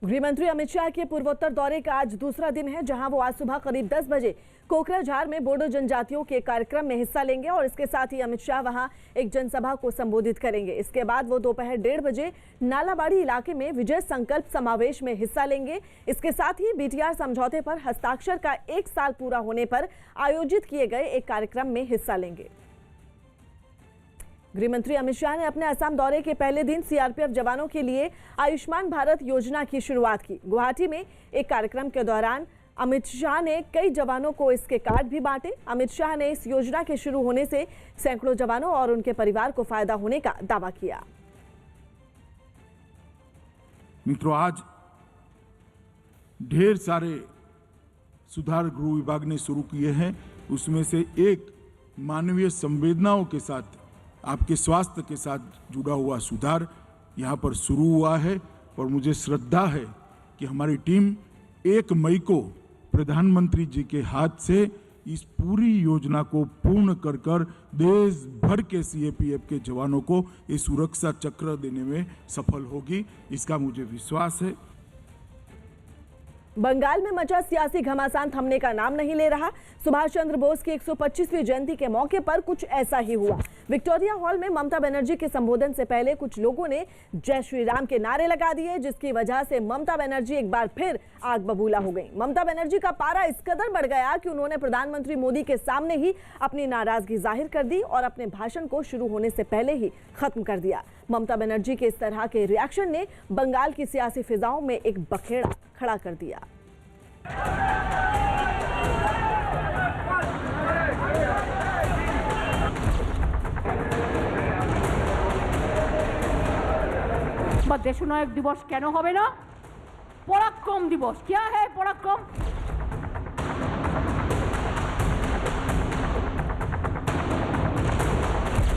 गृहमंत्री अमित शाह के पूर्वोत्तर दौरे का आज दूसरा दिन है, जहां वो आज सुबह करीब 10 बजे कोकराझार में बोडो जनजातियों के कार्यक्रम में हिस्सा लेंगे और इसके साथ ही अमित शाह वहां एक जनसभा को संबोधित करेंगे। इसके बाद वो दोपहर 1:30 बजे नालाबाड़ी इलाके में विजय संकल्प समावेश में हिस्सा लेंगे। इसके साथ ही बीटीआर समझौते पर हस्ताक्षर का 1 साल पूरा होने पर आयोजित किए गए एक कार्यक्रम में हिस्सा लेंगे। गृहमंत्री अमित शाह ने अपने असम दौरे के पहले दिन सीआरपीएफ जवानों के लिए आयुष्मान भारत योजना की शुरुआत की। गुवाहाटी में एक कार्यक्रम के दौरान अमित शाह ने कई जवानों को इसके कार्ड भी बांटे। अमित शाह ने इस योजना के शुरू होने से सैकड़ों जवानों और उनके परिवार को फायदा होने का दावा किया। मित्रों, आज ढेर सारे सुधार गृह विभाग ने शुरू किए हैं। उसमें से एक मानवीय संवेदनाओं के साथ, आपके स्वास्थ्य के साथ जुड़ा हुआ सुधार यहाँ पर शुरू हुआ है और मुझे श्रद्धा है कि हमारी टीम 1 मई को प्रधानमंत्री जी के हाथ से इस पूरी योजना को पूर्ण कर देश भर के सीआरपीएफ के जवानों को ये सुरक्षा चक्र देने में सफल होगी, इसका मुझे विश्वास है। बंगाल में मचा सियासी घमासान थमने का नाम नहीं ले रहा। सुभाष चंद्र बोस की 125वीं जयंती के मौके पर कुछ ऐसा ही हुआ। विक्टोरिया हॉल में ममता बनर्जी के संबोधन से पहले कुछ लोगों ने जय श्री राम के नारे लगा दिए, जिसकी वजह से ममता बनर्जी एक बार फिर आग बबूला हो गई। ममता बनर्जी का पारा इस कदर बढ़ गया कि उन्होंने प्रधानमंत्री मोदी के सामने ही अपनी नाराजगी जाहिर कर दी और अपने भाषण को शुरू होने से पहले ही खत्म कर दिया। ममता बनर्जी के इस तरह के रिएक्शन ने बंगाल की सियासी फिजाओं में एक बखेड़ा खड़ा कर दिया। देशनायक दिवस क्यों होबे ना? पराक्रम दिवस। क्या है पराक्रम?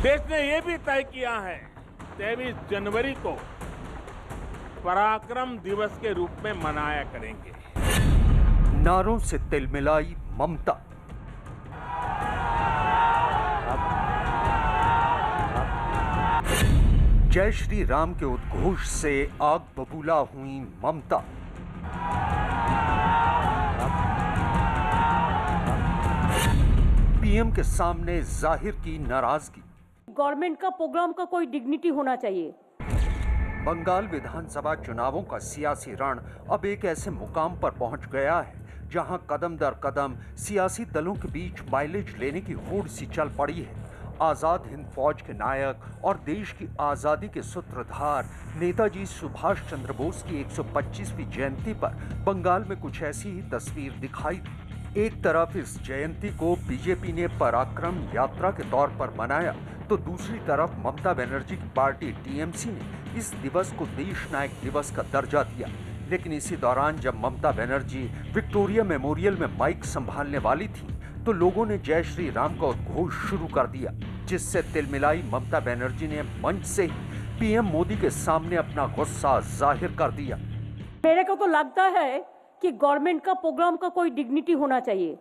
देश ने यह भी तय किया है 23 जनवरी को पराक्रम दिवस के रूप में मनाया करेंगे। नारों से तिलमिलाई ममता। जय श्री राम के उद्घोष से आग बबूला हुई ममता। पीएम के सामने जाहिर की नाराजगी। गवर्नमेंट का प्रोग्राम का कोई डिग्निटी होना चाहिए। बंगाल विधानसभा चुनावों का सियासी रण अब एक ऐसे मुकाम पर पहुंच गया है जहां कदम दर कदम सियासी दलों के बीच माइलेज लेने की होड़ सी चल पड़ी है। आजाद हिंद फौज के नायक और देश की आजादी के सूत्रधार नेताजी सुभाष चंद्र बोस की 125वीं जयंती पर बंगाल में कुछ ऐसी ही तस्वीर दिखाई दी। एक तरफ इस जयंती को बीजेपी ने पराक्रम यात्रा के तौर पर मनाया, तो दूसरी तरफ ममता बनर्जी की पार्टी टीएमसी ने इस दिवस को देश नायक दिवस का दर्जा दिया। लेकिन इसी दौरान जब ममता बनर्जी विक्टोरिया मेमोरियल में माइक संभालने वाली थी, तो लोगों ने जय श्री राम का उद्घोष शुरू कर दिया, जिससे तिलमिलाई ममता बनर्जी ने मंच से ही पीएम मोदी के सामने अपना गुस्सा जाहिर कर दिया। मेरे को तो लगता है कि गवर्नमेंट का प्रोग्राम का कोई डिग्निटी होना चाहिए।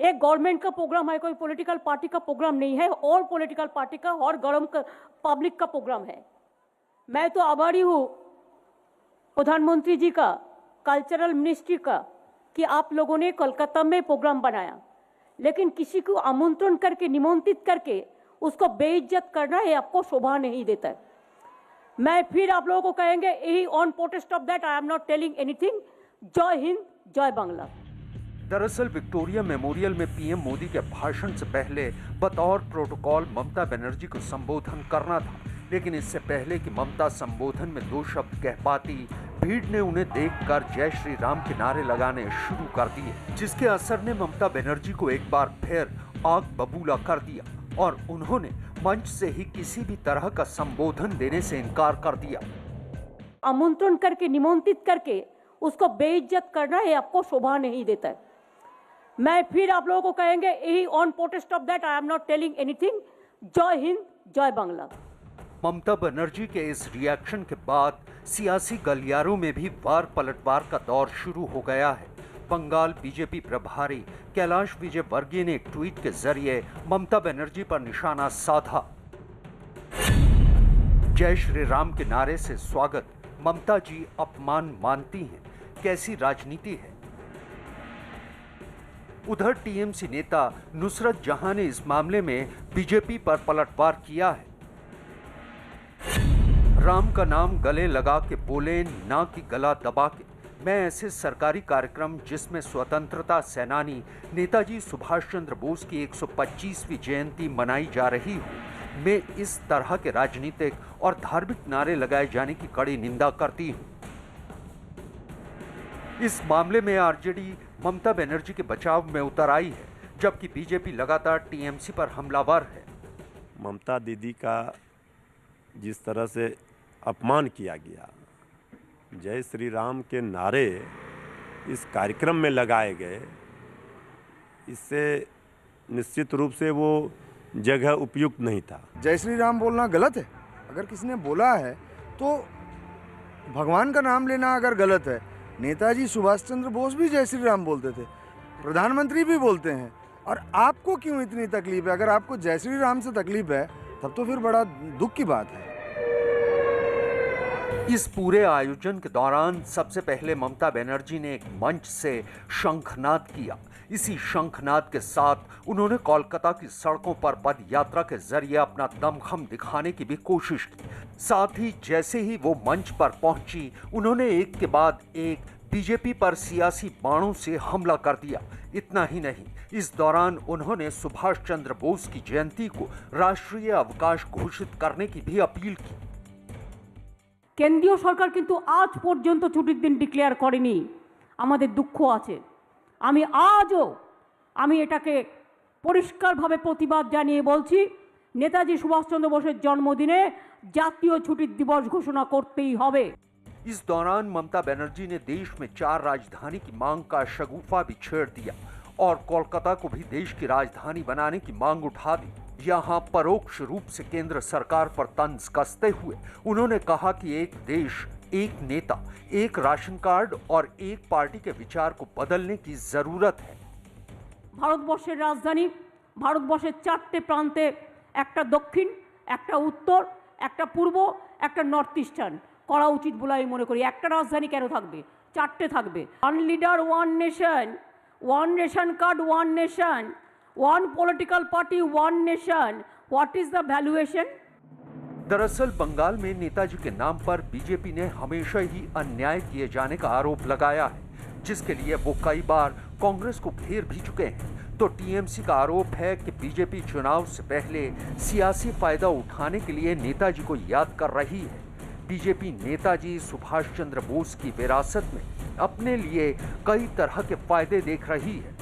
एक गवर्नमेंट का प्रोग्राम है, कोई पॉलिटिकल पार्टी का प्रोग्राम नहीं है, और पॉलिटिकल पार्टी का और गरम पब्लिक का प्रोग्राम है। मैं तो आभारी हूँ प्रधानमंत्री जी का, कल्चरल मिनिस्ट्री का, कि आप लोगों ने कोलकाता में प्रोग्राम बनाया, लेकिन किसी को आमंत्रण करके, निमंत्रित करके उसको बेइज्जत करना ये आपको शोभा नहीं देता है। मैं फिर आप लोगों को कहेंगे, यही on protest of that I am not telling anything. जय हिंद, जय बांग्ला। दरअसल विक्टोरिया मेमोरियल में पीएम मोदी के भाषण से पहले बतौर प्रोटोकॉल ममता बनर्जी को संबोधन करना था, लेकिन इससे पहले कि ममता संबोधन में 2 शब्द कह पाती, भीड़ ने उन्हें देखकर जय श्री राम के नारे लगाने शुरू कर दिए, जिसके असर ने ममता बनर्जी को एक बार फिर आग बबूला कर दिया और उन्होंने मंच से ही किसी भी तरह का संबोधन देने से इनकार कर दिया। आमंत्रण करके, निमंत्रित करके उसको बेइज्जत करना ये आपको शोभा नहीं देता है। मैं फिर आप लोगों को कहेंगे, यही on protest of that I am not telling anything. जय हिंद, जय बांग्ला। ममता बनर्जी के इस रिएक्शन के बाद सियासी गलियारों में भी वार पलटवार का दौर शुरू हो गया है। बंगाल बीजेपी प्रभारी कैलाश विजयवर्गीय ने एक ट्वीट के जरिए ममता बनर्जी पर निशाना साधा। जय श्री राम के नारे से स्वागत, ममता जी अपमान मानती हैं? कैसी राजनीति है? उधर टीएमसी नेता नुसरत जहां ने इस मामले में बीजेपी पर पलटवार किया है। राम का नाम गले लगा के बोले, ना कि गला दबा के। मैं ऐसे सरकारी कार्यक्रम जिसमें स्वतंत्रता सेनानी नेताजी सुभाष चंद्र बोस की 125वीं जयंती मनाई जा रही हो, मैं इस तरह के राजनीतिक और धार्मिक नारे लगाए जाने की कड़ी निंदा करती हूं। इस मामले में आरजेडी ममता बनर्जी के बचाव में उतर आई है, जबकि बीजेपी लगातार टीएमसी पर हमलावर है। ममता दीदी का जिस तरह से अपमान किया गया, जय श्री राम के नारे इस कार्यक्रम में लगाए गए, इससे निश्चित रूप से वो जगह उपयुक्त नहीं था। जय श्री राम बोलना गलत है? अगर किसी ने बोला है तो भगवान का नाम लेना अगर गलत है, नेताजी सुभाष चंद्र बोस भी जय श्री राम बोलते थे, प्रधानमंत्री भी बोलते हैं, और आपको क्यों इतनी तकलीफ है? अगर आपको जय श्री राम से तकलीफ है तब तो फिर बड़ा दुख की बात है। इस पूरे आयोजन के दौरान सबसे पहले ममता बनर्जी ने एक मंच से शंखनाद किया। इसी शंखनाद के साथ उन्होंने कोलकाता की सड़कों पर पद यात्रा के जरिए अपना दमखम दिखाने की भी कोशिश की। साथ ही जैसे ही वो मंच पर पहुंची, उन्होंने एक के बाद एक बीजेपी पर सियासी बाणों से हमला कर दिया। इतना ही नहीं, इस दौरान उन्होंने सुभाष चंद्र बोस की जयंती को राष्ट्रीय अवकाश घोषित करने की भी अपील की। কেন্দ্রীয় সরকার কিন্তু আজ পর্যন্ত ছুটির দিন ডিক্লেয়ার করেনি। আমাদের দুঃখ আছে। আমি এটাকে পরিষ্কারভাবে প্রতিবাদ জানিয়ে বলছি, নেতাজি সুভাষচন্দ্র বোসের জন্মদিনে জাতীয় ছুটির দিবস ঘোষণা করতেই হবে। इस दौरान ममता बनर्जी ने देश में 4 राजधानी की मांग का शगुफा भी छेड़ दिया और कोलकाता को भी देश की राजधानी बनाने की मांग उठा दी। यहाँ परोक्ष रूप से केंद्र सरकार पर तंज कसते हुए उन्होंने कहा कि एक देश, एक नेता, एक राशन कार्ड और एक पार्टी के विचार को बदलने की जरूरत है। ভারতবর্ষের রাজধানী, ভারতবর্ষের 4টে প্রান্তে, একটা দক্ষিণ, একটা উত্তর, একটা পূর্ব, একটা নর্থ ইস্টার্ন করা উচিত বলে আমি মনে করি। একটা রাজধানী কেন থাকবে? 4টে থাকবে। One leader, one nation, one ration card, one nation, one political party, one nation. What is the valuation? दरअसल बंगाल में नेताजी के नाम पर बीजेपी ने हमेशा ही अन्याय किए जाने का आरोप लगाया है, जिसके लिए वो कई बार कांग्रेस को घेर भी चुके हैं। तो टीएमसी का आरोप है कि बीजेपी चुनाव से पहले सियासी फायदा उठाने के लिए नेताजी को याद कर रही है। बीजेपी नेताजी सुभाष चंद्र बोस की विरासत में अपने लिए कई तरह के फायदे देख रही है।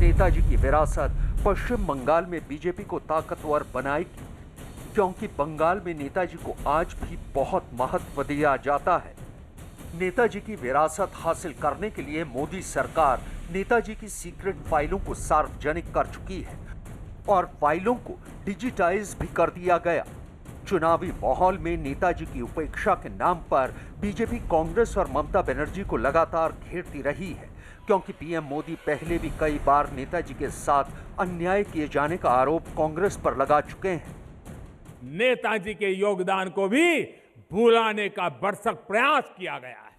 नेताजी की विरासत पश्चिम बंगाल में बीजेपी को ताकतवर बनाएगी, क्योंकि बंगाल में नेताजी को आज भी बहुत महत्व दिया जाता है। नेताजी की विरासत हासिल करने के लिए मोदी सरकार नेताजी की सीक्रेट फाइलों को सार्वजनिक कर चुकी है और फाइलों को डिजिटाइज भी कर दिया गया। चुनावी माहौल में नेताजी की उपेक्षा के नाम पर बीजेपी कांग्रेस और ममता बनर्जी को लगातार घेरती रही है, क्योंकि पीएम मोदी पहले भी कई बार नेताजी के साथ अन्याय किए जाने का आरोप कांग्रेस पर लगा चुके हैं। नेताजी के योगदान को भी भुलाने का भरसक प्रयास किया गया है।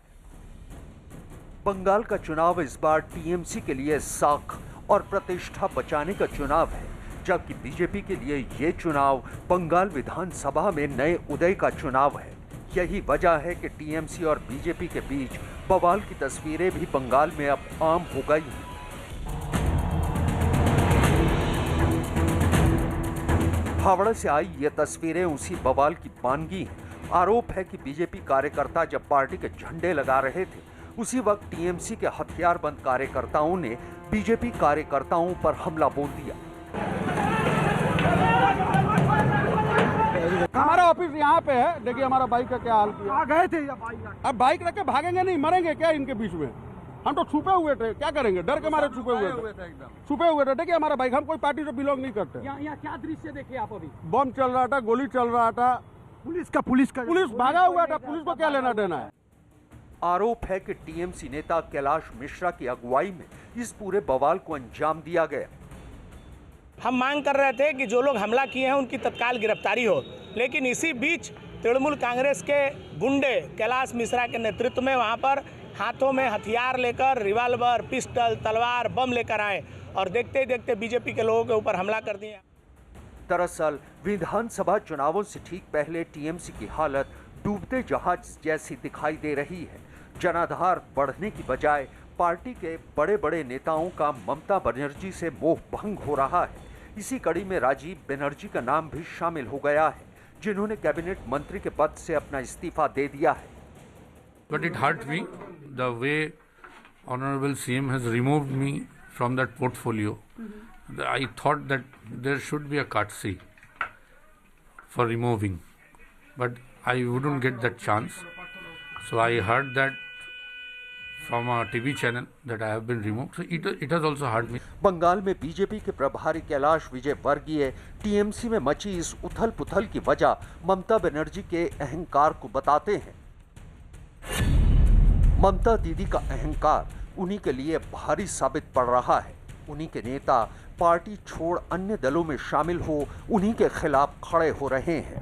बंगाल का चुनाव इस बार टीएमसी के लिए साख और प्रतिष्ठा बचाने का चुनाव है, जबकि बीजेपी के लिए ये चुनाव बंगाल विधानसभा में नए उदय का चुनाव है। यही वजह है कि टीएमसी और बीजेपी के बीच बवाल की तस्वीरें भी बंगाल में अब आम हो गई हैं। हावड़ा से आई ये तस्वीरें उसी बवाल की मानगी हैं। आरोप है कि बीजेपी कार्यकर्ता जब पार्टी के झंडे लगा रहे थे, उसी वक्त टीएमसी के हथियारबंद कार्यकर्ताओं ने बीजेपी कार्यकर्ताओं पर हमला बोल दिया। हमारा ऑफिस यहाँ पे है, देखिए हमारा बाइक का क्या हाल किया। गए थे अब बाइक रख के भागेंगे नहीं, मरेंगे क्या इनके बीच में? हम तो छुपे हुए थे, क्या करेंगे, डर के मारे छुपे हुए थे। देखिए हमारा बाइक, हम कोई पार्टी से बिलोंग नहीं करते। यहाँ क्या दृश्य देखे आप अभी? बम चल रहा था, गोली चल रहा था, पुलिस भागा हुआ था। पुलिस को क्या लेना देना है? आरोप है कि टीएमसी नेता कैलाश मिश्रा की अगुवाई में इस पूरे बवाल को अंजाम दिया गया। हम मांग कर रहे थे कि जो लोग हमला किए हैं उनकी तत्काल गिरफ्तारी हो, लेकिन इसी बीच तृणमूल कांग्रेस के गुंडे कैलाश मिश्रा के नेतृत्व में वहाँ पर हाथों में हथियार लेकर रिवाल्वर, पिस्टल, तलवार, बम लेकर आए और देखते ही देखते बीजेपी के लोगों के ऊपर हमला कर दिया। दरअसल विधानसभा चुनावों से ठीक पहले टीएमसी की हालत डूबते जहाज जैसी दिखाई दे रही है। जनाधार बढ़ने की बजाय पार्टी के बड़े बड़े नेताओं का ममता बनर्जी से मोह भंग हो रहा है। इसी कड़ी में राजीव बनर्जी का नाम भी शामिल हो गया है, जिन्होंने कैबिनेट मंत्री के पद से अपना इस्तीफा दे दिया है। But it hurt me the way Honorable CM has removed me from that portfolio. I thought that there should be a courtesy for removing, but I wouldn't get that chance. So I heard that from a TV channel that I have been removed. So it has also hurt me. Bengal में BJP के प्रभारी Kailash Vijayvargiya TMC में मची इस उथल-पुथल की वजह ममता बनर्जी के अहंकार को बताते हैं। ममता दीदी का अहंकार उन्हीं के लिए भारी साबित पड़ रहा है। उन्हीं के नेता पार्टी छोड़ अन्य दलों में शामिल हो उन्हीं के खिलाफ खड़े हो रहे हैं।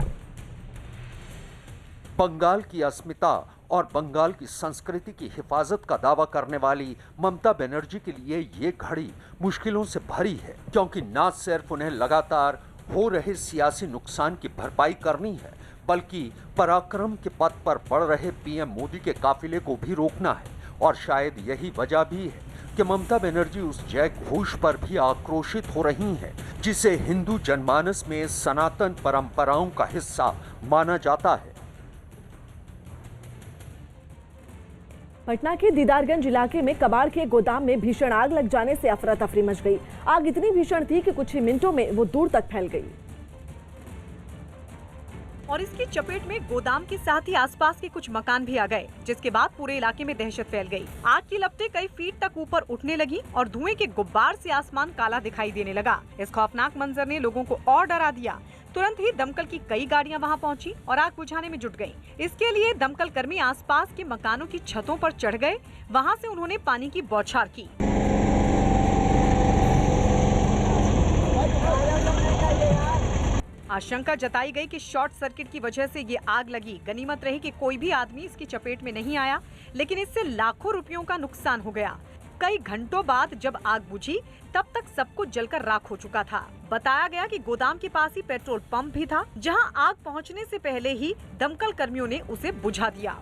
बंगाल की अस्मिता और बंगाल की संस्कृति की हिफाजत का दावा करने वाली ममता बनर्जी के लिए ये घड़ी मुश्किलों से भरी है, क्योंकि न सिर्फ उन्हें लगातार हो रहे सियासी नुकसान की भरपाई करनी है, बल्कि पराक्रम के पथ पर बढ़ रहे पीएम मोदी के काफिले को भी रोकना है। और शायद यही वजह भी है कि ममता बनर्जी उस जय घोष पर भी आक्रोशित हो रही हैं, जिसे हिंदू जनमानस में सनातन परंपराओं का हिस्सा माना जाता है। पटना के दीदारगंज इलाके में कबाड़ के गोदाम में भीषण आग लग जाने से अफरा तफरी मच गई। आग इतनी भीषण थी कि कुछ ही मिनटों में वो दूर तक फैल गई और इसकी चपेट में गोदाम के साथ ही आसपास के कुछ मकान भी आ गए, जिसके बाद पूरे इलाके में दहशत फैल गई। आग की लपटें कई फीट तक ऊपर उठने लगी और धुएं के गुब्बार से आसमान काला दिखाई देने लगा। इस खौफनाक मंजर ने लोगों को और डरा दिया। तुरंत ही दमकल की कई गाड़ियां वहां पहुंची और आग बुझाने में जुट गईं। इसके लिए दमकल कर्मी आसपास के मकानों की छतों पर चढ़ गए। वहां से उन्होंने पानी की बौछार की। आशंका जताई गई कि शॉर्ट सर्किट की वजह से ये आग लगी। गनीमत रही कि कोई भी आदमी इसकी चपेट में नहीं आया, लेकिन इससे लाखों रुपयों का नुकसान हो गया। कई घंटों बाद जब आग बुझी तब तक सब कुछ जलकर राख हो चुका था। बताया गया कि गोदाम के पास ही पेट्रोल पंप भी था, जहां आग पहुंचने से पहले ही दमकल कर्मियों ने उसे बुझा दिया।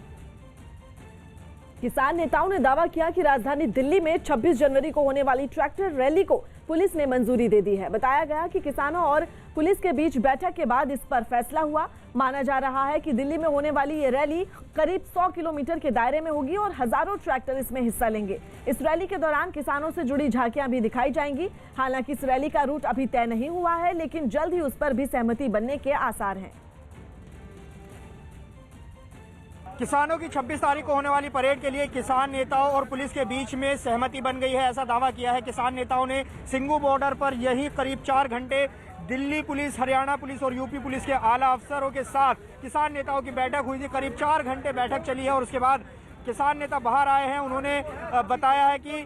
किसान नेताओं ने दावा किया कि राजधानी दिल्ली में 26 जनवरी को होने वाली ट्रैक्टर रैली को पुलिस ने मंजूरी दे दी है। बताया गया कि किसानों और पुलिस के बीच बैठक के बाद इस पर फैसला हुआ। माना जा रहा है कि दिल्ली में होने वाली ये रैली करीब 100 किलोमीटर के दायरे में होगी और हजारों ट्रैक्टर इसमें हिस्सा लेंगे। इस रैली के दौरान किसानों से जुड़ी झांकियां भी दिखाई जाएंगी। हालांकि इस रैली का रूट अभी तय नहीं हुआ है, लेकिन जल्द ही उस पर भी सहमति बनने के आसार हैं। किसानों की 26 तारीख को होने वाली परेड के लिए किसान नेताओं और पुलिस के बीच में सहमति बन गई है, ऐसा दावा किया है किसान नेताओं ने। सिंगू बॉर्डर पर यही करीब 4 घंटे दिल्ली पुलिस, हरियाणा पुलिस और यूपी पुलिस के आला अफसरों के साथ किसान नेताओं की बैठक हुई थी। करीब 4 घंटे बैठक चली है और उसके बाद किसान नेता बाहर आए हैं। उन्होंने बताया है कि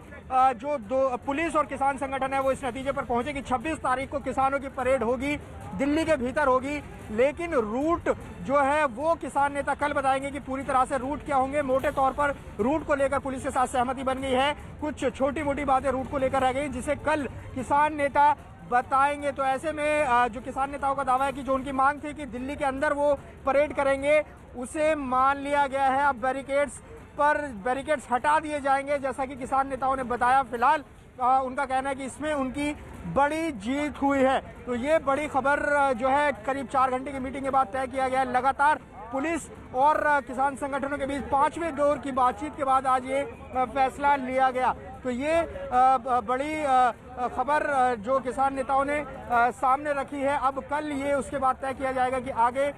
जो दो पुलिस और किसान संगठन है वो इस नतीजे पर पहुंचे कि 26 तारीख को किसानों की परेड होगी, दिल्ली के भीतर होगी, लेकिन रूट जो है वो किसान नेता कल बताएंगे कि पूरी तरह से रूट क्या होंगे। मोटे तौर पर रूट को लेकर पुलिस के साथ सहमति बन गई है। कुछ छोटी मोटी बातें रूट को लेकर रह गई, जिसे कल किसान नेता बताएंगे। तो ऐसे में जो किसान नेताओं का दावा है कि जो उनकी मांग थी कि दिल्ली के अंदर वो परेड करेंगे, उसे मान लिया गया है। अब बैरिकेड्स हटा दिए जाएंगे, जैसा कि किसान नेताओं ने बताया। फिलहाल उनका कहना है कि इसमें उनकी बड़ी जीत हुई है। तो ये बड़ी खबर जो है करीब 4 घंटे की मीटिंग के बाद तय किया गया है। लगातार पुलिस और किसान संगठनों के बीच 5वें दौर की बातचीत के बाद आज ये फैसला लिया गया। तो ये बड़ी खबर जो किसान नेताओं ने सामने रखी है। अब कल ये उसके बाद तय किया जाएगा कि आगे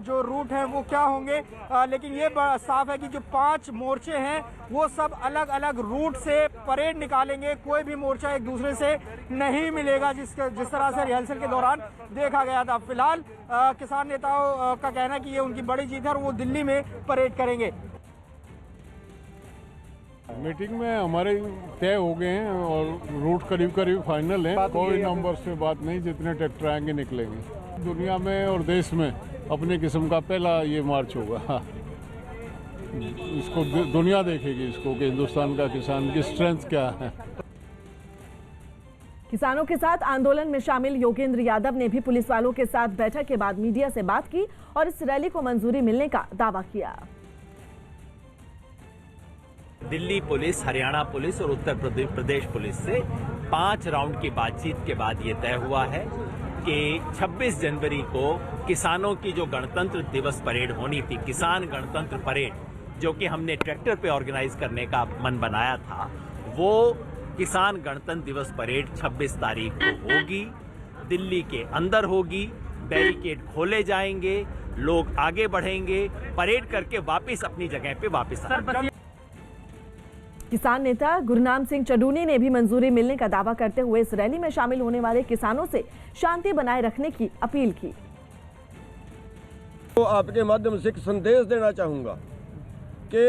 जो रूट हैं वो क्या होंगे। लेकिन ये साफ है कि जो 5 मोर्चे हैं वो सब अलग अलग रूट से परेड निकालेंगे। कोई भी मोर्चा एक दूसरे से नहीं मिलेगा, जिस तरह से रिहर्सल के दौरान देखा गया था। फिलहाल किसान नेताओं का कहना है कि ये उनकी बड़ी जीत है और वो दिल्ली में परेड करेंगे। मीटिंग में हमारे तय हो गए हैं और रूट करीब फाइनल है। कोई नंबर से बात नहीं, जितने ट्रैक्टर आएंगे निकलेंगे। दुनिया में और देश में अपने किस्म का पहला ये मार्च होगा। इसको दुनिया देखेगी इसको कि हिंदुस्तान का किसान की स्ट्रेंथ क्या है। किसानों के साथ आंदोलन में शामिल योगेंद्र यादव ने भी पुलिस वालों के साथ बैठक के बाद मीडिया से बात की और इस रैली को मंजूरी मिलने का दावा किया। दिल्ली पुलिस, हरियाणा पुलिस और उत्तर प्रदेश पुलिस से 5 राउंड की बातचीत के बाद ये तय हुआ है कि 26 जनवरी को किसानों की जो गणतंत्र दिवस परेड होनी थी, किसान गणतंत्र परेड, जो कि हमने ट्रैक्टर पे ऑर्गेनाइज करने का मन बनाया था, वो किसान गणतंत्र दिवस परेड 26 तारीख को होगी। दिल्ली के अंदर होगी, बैरिकेड खोले जाएंगे, लोग आगे बढ़ेंगे, परेड करके वापस अपनी जगह पे वापस आएंगे। किसान नेता गुरनाम सिंह चडूनी ने भी मंजूरी मिलने का दावा करते हुए इस रैली में शामिल होने वाले किसानों से शांति बनाए रखने की अपील की। तो आपके माध्यम से एक संदेश देना चाहूँगा कि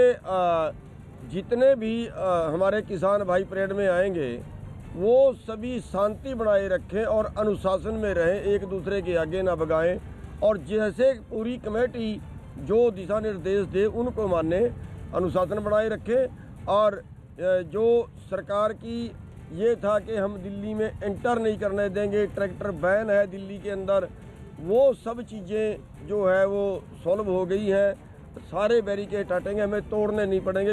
जितने भी हमारे किसान भाई परेड में आएंगे वो सभी शांति बनाए रखें और अनुशासन में रहें, एक दूसरे के आगे ना भगाएं और जैसे पूरी कमेटी जो दिशा निर्देश दे उनको माने, अनुशासन बनाए रखें। और जो सरकार की ये था कि हम दिल्ली में एंटर नहीं करने देंगे, ट्रैक्टर बैन है दिल्ली के अंदर, वो सब चीज़ें जो है वो सॉल्व हो गई हैं। सारे बैरिकेड हटेंगे, हमें तोड़ने नहीं पड़ेंगे।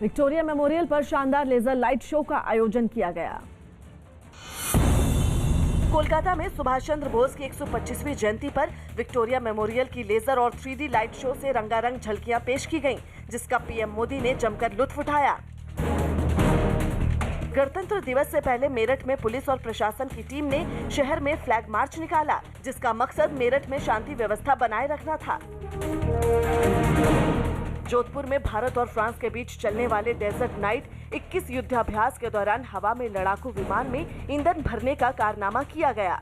विक्टोरिया मेमोरियल पर शानदार लेजर लाइट शो का आयोजन किया गया। कोलकाता में सुभाष चंद्र बोस की 125वीं जयंती पर विक्टोरिया मेमोरियल की लेजर और 3D लाइट शो से रंगारंग झलकियां पेश की गईं, जिसका पीएम मोदी ने जमकर लुत्फ उठाया। गणतंत्र दिवस से पहले मेरठ में पुलिस और प्रशासन की टीम ने शहर में फ्लैग मार्च निकाला, जिसका मकसद मेरठ में शांति व्यवस्था बनाए रखना था। जोधपुर में भारत और फ्रांस के बीच चलने वाले डेजर्ट नाइट 21 युद्धाभ्यास के दौरान हवा में लड़ाकू विमान में ईंधन भरने का कारनामा किया गया।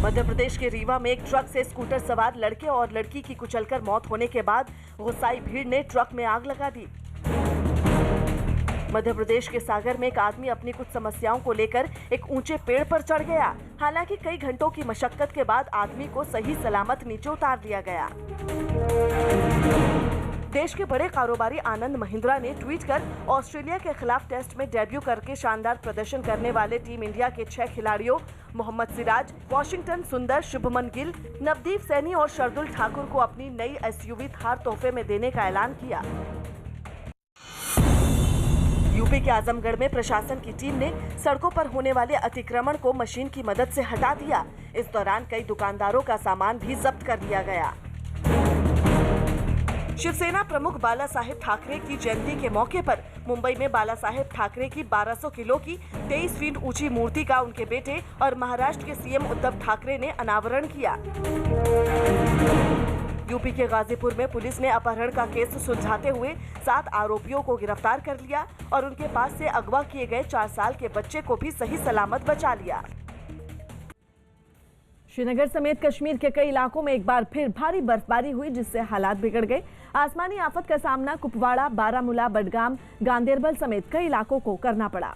मध्य प्रदेश के रीवा में एक ट्रक से स्कूटर सवार लड़के और लड़की की कुचलकर मौत होने के बाद गुस्साई भीड़ ने ट्रक में आग लगा दी। मध्य प्रदेश के सागर में एक आदमी अपनी कुछ समस्याओं को लेकर एक ऊंचे पेड़ पर चढ़ गया। हालांकि कई घंटों की मशक्कत के बाद आदमी को सही सलामत नीचे उतार दिया गया। देश के बड़े कारोबारी आनंद महिंद्रा ने ट्वीट कर ऑस्ट्रेलिया के खिलाफ टेस्ट में डेब्यू करके शानदार प्रदर्शन करने वाले टीम इंडिया के 6 खिलाड़ियों मोहम्मद सिराज, वॉशिंगटन सुंदर, शुभमन गिल, नवदीप सैनी और शार्दुल ठाकुर को अपनी नई SUV थार तोहफे में देने का ऐलान किया। यूपी के आजमगढ़ में प्रशासन की टीम ने सड़कों पर होने वाले अतिक्रमण को मशीन की मदद से हटा दिया। इस दौरान कई दुकानदारों का सामान भी जब्त कर लिया गया। शिवसेना प्रमुख बाला साहेब ठाकरे की जयंती के मौके पर मुंबई में बाला साहेब ठाकरे की 1200 किलो की 23 फीट ऊंची मूर्ति का उनके बेटे और महाराष्ट्र के सीएम उद्धव ठाकरे ने अनावरण किया। यूपी के गाजीपुर में पुलिस ने अपहरण का केस सुलझाते हुए 7 आरोपियों को गिरफ्तार कर लिया और उनके पास से अगवा किए गए 4 साल के बच्चे को भी सही सलामत बचा लिया। श्रीनगर समेत कश्मीर के कई इलाकों में एक बार फिर भारी बर्फबारी हुई, जिससे हालात बिगड़ गए। आसमानी आफत का सामना कुपवाड़ा, बारामूला, बडगाम, गांदेरबल समेत कई इलाकों को करना पड़ा।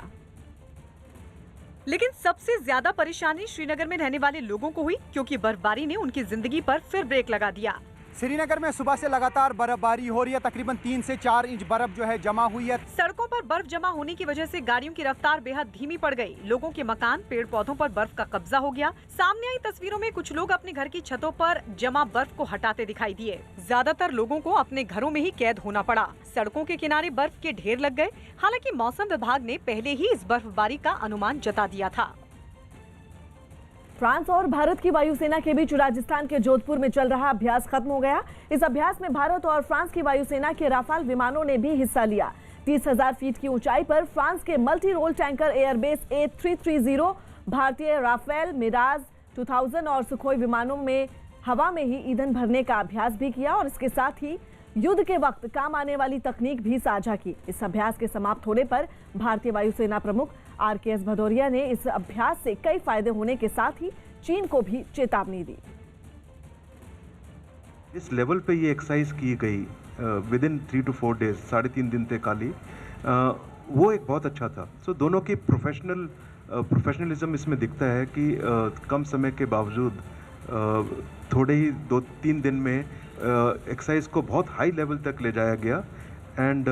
लेकिन सबसे ज्यादा परेशानी श्रीनगर में रहने वाले लोगों को हुई, क्योंकि बर्फबारी ने उनकी जिंदगी पर फिर ब्रेक लगा दिया। श्रीनगर में सुबह से लगातार बर्फबारी हो रही है। तकरीबन 3 से 4 इंच बर्फ जो है जमा हुई है। सड़कों पर बर्फ जमा होने की वजह से गाड़ियों की रफ्तार बेहद धीमी पड़ गई। लोगों के मकान, पेड़ पौधों पर बर्फ का कब्जा हो गया। सामने आई तस्वीरों में कुछ लोग अपने घर की छतों पर जमा बर्फ को हटाते दिखाई दिए। ज्यादातर लोगों को अपने घरों में ही कैद होना पड़ा। सड़कों के किनारे बर्फ के ढेर लग गए। हालांकि मौसम विभाग ने पहले ही इस बर्फबारी का अनुमान जता दिया था। फ्रांस और भारत की वायुसेना के बीच राजस्थान के जोधपुर में चल रहा अभ्यास खत्म हो गया। इस अभ्यास में भारत और फ्रांस की वायुसेना के राफाल विमानों ने भी हिस्सा लिया। 30,000 फीट की ऊंचाई पर फ्रांस के multi role tanker airbase A330, भारतीय राफेल, मिराज 2000 और सुखोई विमानों में हवा में ही ईंधन भरने का अभ्यास भी किया और इसके साथ ही युद्ध के वक्त काम आने वाली तकनीक भी साझा की। इस अभ्यास के समाप्त होने पर भारतीय वायुसेना प्रमुख RKS भदौरिया ने इस अभ्यास से कई फायदे होने के साथ ही चीन को भी चेतावनी दी। इस लेवल पे ये एक्सरसाइज की गई विद इन 3 to 4 डेज, 3.5 दिन तक खाली, वो एक बहुत अच्छा था। सो दोनों की प्रोफेशनल प्रोफेशनलिज्म इसमें दिखता है कि कम समय के बावजूद थोड़े ही 2-3 दिन में एक्साइज को बहुत हाई लेवल तक ले जाया गया एंड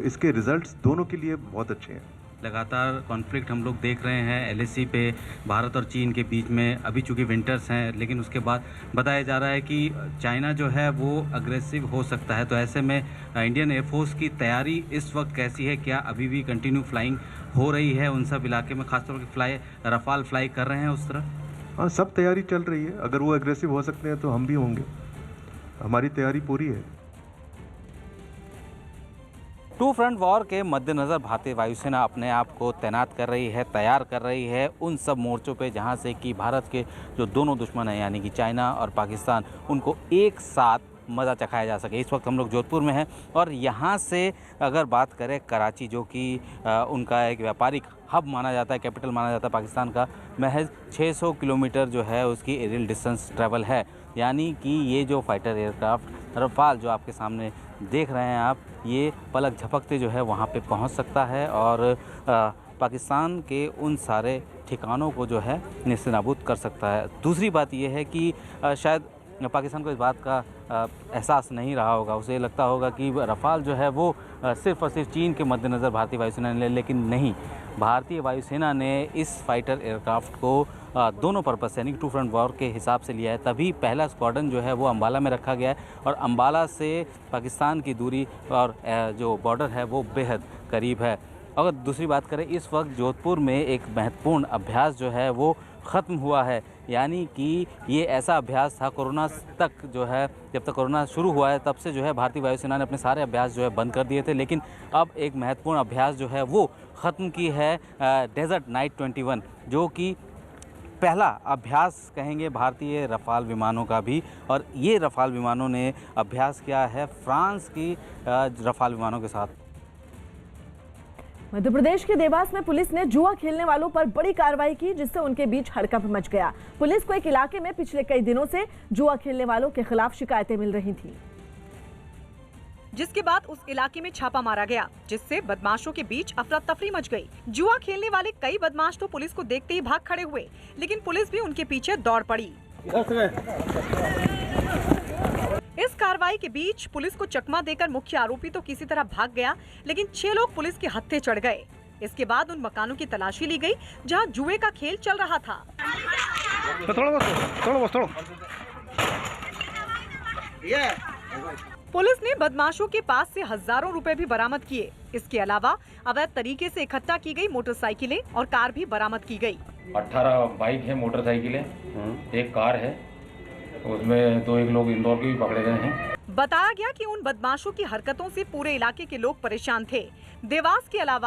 इसके रिजल्ट्स दोनों के लिए बहुत अच्छे हैं। लगातार कॉन्फ्लिक्ट हम लोग देख रहे हैं एलएसी पे भारत और चीन के बीच में। अभी चूंकि विंटर्स हैं, लेकिन उसके बाद बताया जा रहा है कि चाइना जो है वो अग्रेसिव हो सकता है। तो ऐसे में इंडियन एयरफोर्स की तैयारी इस वक्त कैसी है? क्या अभी भी कंटिन्यू फ्लाइंग हो रही है उन सब इलाके में, खासतौर पर रफाल फ्लाई कर रहे हैं उस तरह? हाँ, सब तैयारी चल रही है। अगर वो एग्रेसिव हो सकते हैं तो हम भी होंगे। हमारी तैयारी पूरी है। टू फ्रंट वॉर के मद्देनज़र भारतीय वायुसेना अपने आप को तैनात कर रही है, तैयार कर रही है उन सब मोर्चों पे जहां से कि भारत के जो दोनों दुश्मन हैं यानी कि चाइना और पाकिस्तान, उनको एक साथ मज़ा चखाया जा सके। इस वक्त हम लोग जोधपुर में हैं और यहाँ से अगर बात करें कराची, जो कि उनका एक व्यापारिक हब माना जाता है, कैपिटल माना जाता है पाकिस्तान का, महज 600 किलोमीटर जो है उसकी एरियल डिस्टेंस ट्रैवल है। यानी कि ये जो फाइटर एयरक्राफ्ट रफाल जो आपके सामने देख रहे हैं आप, ये पलक झपकते जो है वहाँ पे पहुँच सकता है और पाकिस्तान के उन सारे ठिकानों को जो है नेस्तनाबूद कर सकता है। दूसरी बात ये है कि शायद पाकिस्तान को इस बात का एहसास नहीं रहा होगा, उसे लगता होगा कि रफाल जो है वो सिर्फ़ और सिर्फ चीन के मद्देनज़र भारतीय वायुसेना ने, लेकिन नहीं, भारतीय वायुसेना ने इस फाइटर एयरक्राफ्ट को दोनों पर्पस यानी कि टू फ्रंट वॉर के हिसाब से लिया है। तभी पहला स्क्वाड्रन जो है वो अम्बाला में रखा गया है और अम्बाला से पाकिस्तान की दूरी और जो बॉर्डर है वो बेहद करीब है। अगर दूसरी बात करें, इस वक्त जोधपुर में एक महत्वपूर्ण अभ्यास जो है वो ख़त्म हुआ है। यानी कि ये ऐसा अभ्यास था कोरोना तक जो है, जब तक कोरोना शुरू हुआ है तब से जो है भारतीय वायुसेना ने अपने सारे अभ्यास जो है बंद कर दिए थे, लेकिन अब एक महत्वपूर्ण अभ्यास जो है वो ख़त्म की है डेजर्ट नाइट 21, जो कि पहला अभ्यास कहेंगे भारतीय रफाल विमानों का भी। और ये रफाल विमानों ने अभ्यास किया है फ्रांस की रफाल विमानों के साथ। मध्य प्रदेश के देवास में पुलिस ने जुआ खेलने वालों पर बड़ी कार्रवाई की, जिससे उनके बीच हड़कंप मच गया। पुलिस को एक इलाके में पिछले कई दिनों से जुआ खेलने वालों के खिलाफ शिकायतें मिल रही थीं, जिसके बाद उस इलाके में छापा मारा गया, जिससे बदमाशों के बीच अफरा तफरी मच गई। जुआ खेलने वाले कई बदमाश तो पुलिस को देखते ही भाग खड़े हुए, लेकिन पुलिस भी उनके पीछे दौड़ पड़ी। इस कार्रवाई के बीच पुलिस को चकमा देकर मुख्य आरोपी तो किसी तरह भाग गया, लेकिन 6 लोग पुलिस के हत्थे चढ़ गए। इसके बाद उन मकानों की तलाशी ली गई जहां जुए का खेल चल रहा था। पुलिस ने बदमाशों के पास से हजारों रुपए भी बरामद किए। इसके अलावा अवैध तरीके से इकट्ठा की गई मोटरसाइकिलें और कार भी बरामद की गई। 18 बाइक है, मोटरसाइकिलें, एक कार है, उसमें 2-1 लोग इंदौर के भी पकड़े गए हैं। बताया गया कि उन बदमाशों की हरकतों से पूरे इलाके के लोग परेशान थे। देवास के अलावा